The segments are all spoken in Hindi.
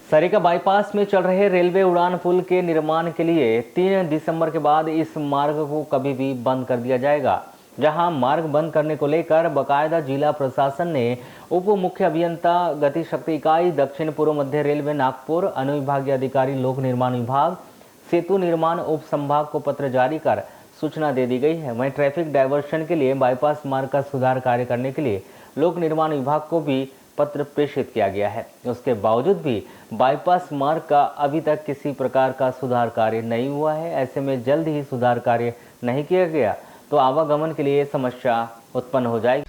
सरिका बाईपास में चल रहे रेलवे उड़ान पुल के निर्माण के लिए 3 दिसंबर के बाद इस मार्ग को कभी भी बंद कर दिया जाएगा। जहां मार्ग बंद करने को लेकर बाकायदा जिला प्रशासन ने उप मुख्य अभियंता गति शक्ति इकाई दक्षिण पूर्व मध्य रेलवे नागपुर, अनुविभागीय अधिकारी लोक निर्माण विभाग, सेतु निर्माण उप संभाग को पत्र जारी कर सूचना दे दी गई है। वहीं ट्रैफिक डायवर्शन के लिए बाईपास मार्ग का सुधार कार्य करने के लिए लोक निर्माण विभाग को भी पत्र प्रेषित किया गया है। उसके बावजूद भी बाईपास मार्ग का अभी तक किसी प्रकार का सुधार कार्य नहीं हुआ है। ऐसे में जल्द ही सुधार कार्य नहीं किया गया तो आवागमन के लिए समस्या उत्पन्न हो जाएगी।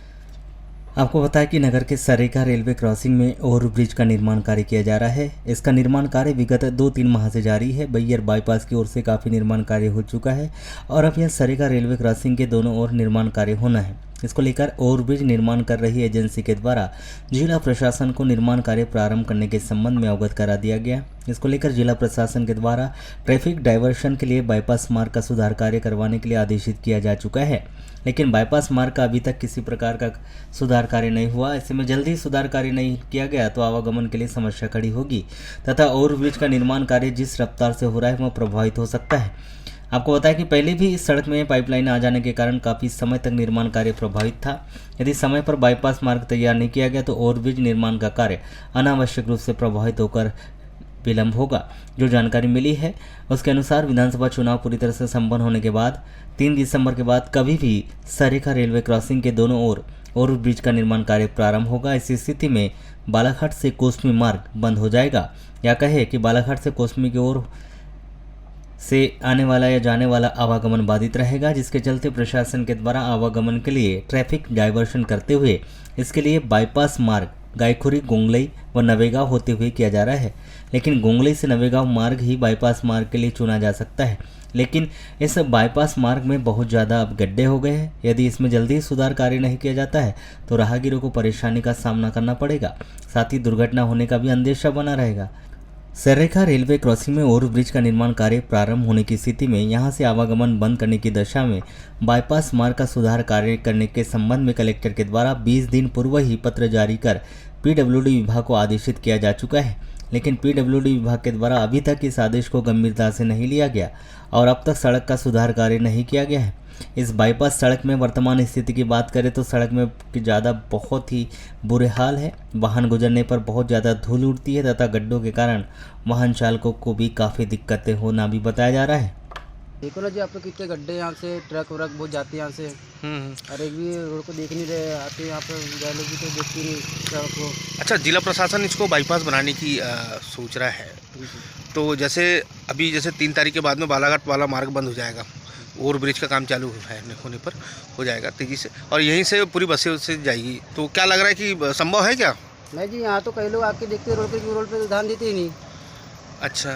आपको बताया कि नगर के सरिका रेलवे क्रॉसिंग में ओवरब्रिज का निर्माण कार्य किया जा रहा है। इसका निर्माण कार्य विगत 2-3 माह से जारी है। बैयर बाईपास की ओर से काफ़ी निर्माण कार्य हो चुका है और अब यह सरिका रेलवे क्रॉसिंग के दोनों ओर निर्माण कार्य होना है। इसको लेकर ओवरब्रिज निर्माण कर रही एजेंसी के द्वारा जिला प्रशासन को निर्माण कार्य प्रारंभ करने के संबंध में अवगत करा दिया गया। इसको लेकर जिला प्रशासन के द्वारा ट्रैफिक डायवर्शन के लिए बाईपास मार्ग का सुधार कार्य करवाने के लिए आदेशित किया जा चुका है, लेकिन बाईपास मार्ग का अभी तक किसी प्रकार का सुधार कार्य नहीं हुआ। ऐसे में जल्दी सुधार कार्य नहीं किया गया तो आवागमन के लिए समस्या खड़ी होगी तथा ओवरब्रिज का निर्माण कार्य जिस रफ्तार से हो रहा है वह प्रभावित हो सकता है। आपको बताया कि पहले भी इस सड़क में पाइपलाइन आ जाने के कारण काफ़ी समय तक निर्माण कार्य प्रभावित था। यदि समय पर बाईपास मार्ग तैयार नहीं किया गया तो ओवरब्रिज निर्माण का कार्य अनावश्यक रूप से प्रभावित होकर विलंब होगा। जो जानकारी मिली है उसके अनुसार विधानसभा चुनाव पूरी तरह से संपन्न होने के बाद 3 दिसंबर के बाद कभी भी सरिका रेलवे क्रॉसिंग के दोनों ओर ओवरब्रिज का निर्माण कार्य प्रारंभ होगा। इसी स्थिति में बालाघाट से कोसमी मार्ग बंद हो जाएगा, या कहे कि बालाघाट से कोसमी की ओर से आने वाला या जाने वाला आवागमन बाधित रहेगा, जिसके चलते प्रशासन के द्वारा आवागमन के लिए ट्रैफिक डायवर्शन करते हुए इसके लिए बाईपास मार्ग गायखुरी, गोंगलई व नवेगांव होते हुए किया जा रहा है। लेकिन गोंगलई से नवेगांव मार्ग ही बाईपास मार्ग के लिए चुना जा सकता है, लेकिन इस बाईपास मार्ग में बहुत ज़्यादा अब गड्ढे हो गए हैं। यदि इसमें जल्दी सुधार कार्य नहीं किया जाता है तो राहगीरों को परेशानी का सामना करना पड़ेगा, साथ ही दुर्घटना होने का भी अंदेशा बना रहेगा। सरिका रेलवे क्रॉसिंग में ओवरब्रिज का निर्माण कार्य प्रारंभ होने की स्थिति में यहां से आवागमन बंद करने की दशा में बाईपास मार्ग का सुधार कार्य करने के संबंध में कलेक्टर के द्वारा 20 दिन पूर्व ही पत्र जारी कर पीडब्ल्यूडी विभाग को आदेशित किया जा चुका है, लेकिन पीडब्ल्यूडी विभाग के द्वारा अभी तक इस आदेश को गंभीरता से नहीं लिया गया और अब तक सड़क का सुधार कार्य नहीं किया गया है। इस बाईपास सड़क में वर्तमान स्थिति की बात करें तो सड़क में ज़्यादा बहुत ही बुरे हाल है। वाहन गुजरने पर बहुत ज़्यादा धूल उड़ती है तथा गड्ढों के कारण वाहन चालकों को भी काफ़ी दिक्कतें होना भी बताया जा रहा है। देखो ना जी, आप लोग कितने गड्ढे यहाँ से ट्रक व्रक बहुत जाते हैं यहाँ से। और एक भी रोड को देख नहीं रहे, आते यहाँ पर लोग भी तो देखती नहीं सड़क को। अच्छा, जिला प्रशासन इसको बाईपास बनाने की सोच रहा है, तो जैसे अभी 3 तारीख के बाद में बालाघाट वाला मार्ग बंद हो जाएगा, ओवरब्रिज का काम चालू होने पर हो जाएगा तेज़ी से और यहीं से पूरी बसें से जाएगी, तो क्या लग रहा है कि संभव है क्या? नहीं जी, यहाँ तो कई लोग आके देखते हैं रोड पे ध्यान देते ही नहीं। अच्छा,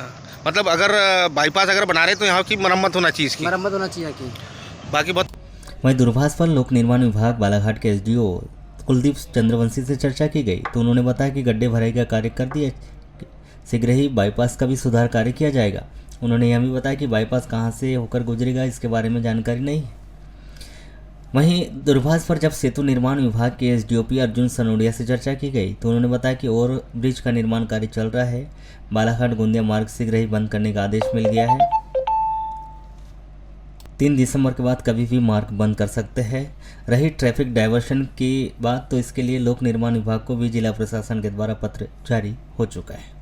मतलब अगर बाईपास अगर बना रहे तो यहाँ की मरम्मत होना चाहिए, इसकी मरम्मत होना चाहिए की। बाकी बहुत। वहीं दूरभाष पर लोक निर्माण विभाग बालाघाट के एसडीओ कुलदीप चंद्रवंशी से चर्चा की गई तो उन्होंने बताया कि गड्ढे भराई का कार्य कर दिया, शीघ्र ही बाईपास का भी सुधार कार्य किया जाएगा। उन्होंने यह भी बताया कि बाईपास कहां से होकर गुजरेगा इसके बारे में जानकारी नहीं है। वहीं दूरभाष पर जब सेतु निर्माण विभाग के एसडीओपी अर्जुन सनोडिया से चर्चा की गई तो उन्होंने बताया कि ओवरब्रिज का निर्माण कार्य चल रहा है। बालाघाट गोंदिया मार्ग शीघ्र ही बंद करने का आदेश मिल गया है। 3 दिसंबर के बाद कभी भी मार्ग बंद कर सकते हैं। रही ट्रैफिक डायवर्शन की बात तो इसके लिए लोक निर्माण विभाग को भी जिला प्रशासन के द्वारा पत्र जारी हो चुका है।